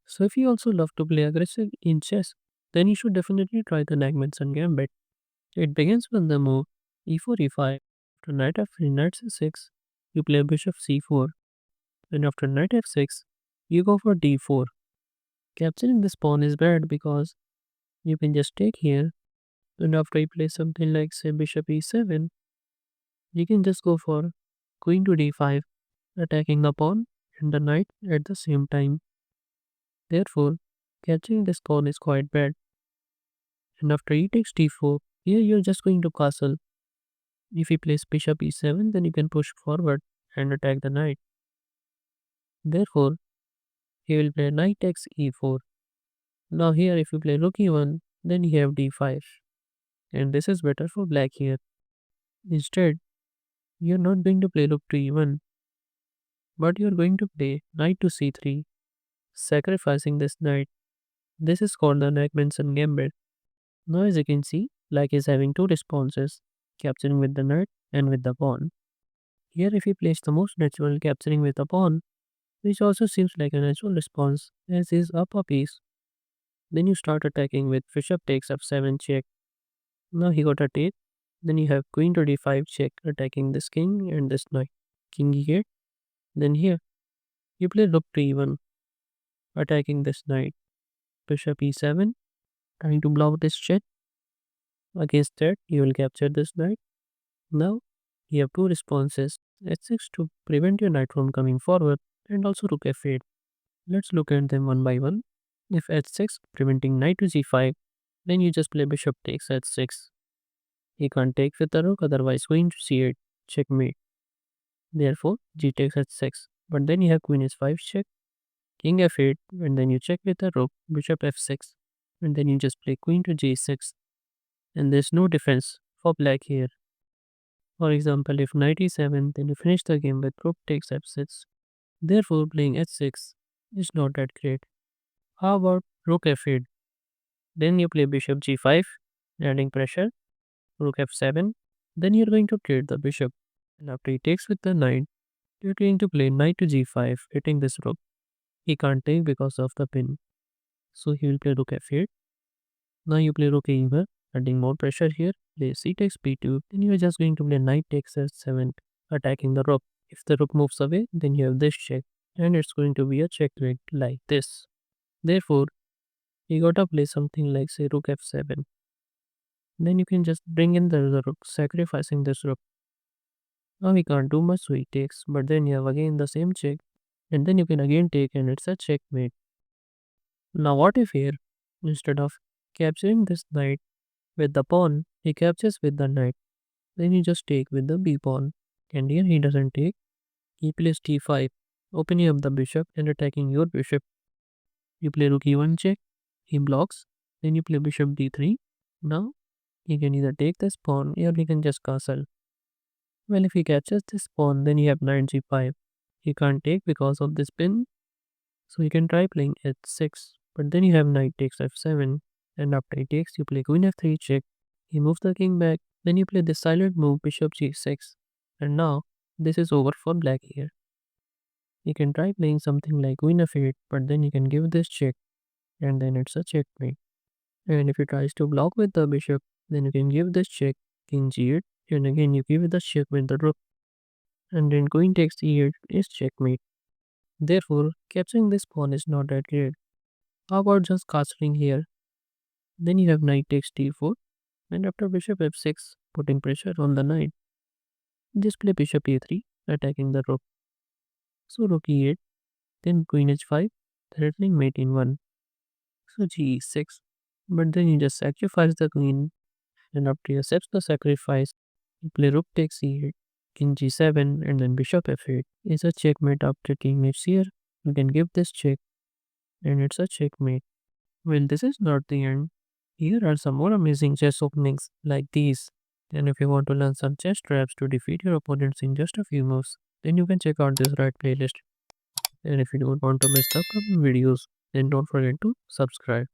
So if you also love to play aggressive in chess, then you should definitely try the Nakhmensen Gambit. It begins with the move e4 e5. After knight f3 knight c6, you play bishop c4. And after knight f6, you go for d4. Capturing this pawn is bad because you can just take here, and after you play something like say bishop e7, you can just go for queen to d5, attacking the pawn and the knight at the same time. Therefore, capturing this pawn is quite bad. And after e takes d4, here you're just going to castle. If he plays bishop e7, then you can push forward and attack the knight. Therefore, he will play knight takes e4. Now here if you play rook e1, then you have d5. And this is better for black here. Instead, you're not going to play rook to e1, but you're going to play knight to c3, sacrificing this knight. This is called the Nakhmensen Gambit. Now as you can see, black is having two responses, capturing with the knight and with the pawn. Here if he plays the most natural capturing with the pawn, which also seems like a natural response as is up a piece. Then you start attacking with bishop takes f7 check. Now he got a take. Then you have queen to d5 check attacking this king and this knight. King e8. Then here you play rook to e1 attacking this knight. Bishop e7 trying to block this check. Against that you will capture this knight. Now you have two responses, h6 to prevent your knight from coming forward and also rook f8. Let's look at them one by one. If h6 preventing knight to g5, then you just play bishop takes h6. He can't take with the rook, otherwise queen to c8, checkmate. Therefore g takes h6. But then you have queen h5 check, king f8, and then you check with the rook, bishop f6, and then you just play queen to g6. And there's no defense for black here. For example, if knight e7, then you finish the game with rook takes f6. Therefore, playing h6 is not that great. How about rook f8? Then you play bishop g5, adding pressure, rook f7. Then you're going to trade the bishop. And after he takes with the knight, you're going to play knight to g5, hitting this rook. He can't take because of the pin. So he will play rook f8. Now you play rook e1, adding more pressure here. Play c takes b2. Then you're just going to play knight takes f7, attacking the rook. If the rook moves away, then you have this check. And it's going to be a checkmate like this. Therefore, you gotta play something like say rook f7. Then you can just bring in the rook, sacrificing this rook. Now he can't do much, so he takes, but then you have again the same check, and then you can again take, and it's a checkmate. Now what if here, instead of capturing this knight with the pawn, he captures with the knight, then you just take with the b pawn, and here he doesn't take, he plays d5, opening up the bishop and attacking your bishop. You play rook e1 check, he blocks, then you play bishop d3. Now he can either take this pawn or he can just castle. Well, if he captures this pawn, then you have knight g5. He can't take because of this pin, so you can try playing h6. But then you have knight takes f7, and after he takes, you play queen f3 check. He moves the king back, then you play this silent move bishop g6. And now, this is over for black here. You can try playing something like queen f8, but then you can give this check, and then it's a checkmate. And if he tries to block with the bishop, then you can give this check, king g8, and again you give it the check with the rook, and then queen takes e8 is checkmate. Therefore, capturing this pawn is not that great. How about just castling here? Then you have knight takes d4, and after bishop f6, putting pressure on the knight, just play bishop a3, attacking the rook. So rook e8, then queen h5, threatening mate in 1. So g6, but then you just sacrifice the queen, and after you accept the sacrifice, you play rook takes e8, king g7, and then bishop f8 is a checkmate after king mates here. You can give this check, and it's a checkmate. Well, this is not the end. Here are some more amazing chess openings like these. And if you want to learn some chess traps to defeat your opponents in just a few moves, then you can check out this right playlist. And if you don't want to miss the upcoming videos, then don't forget to subscribe.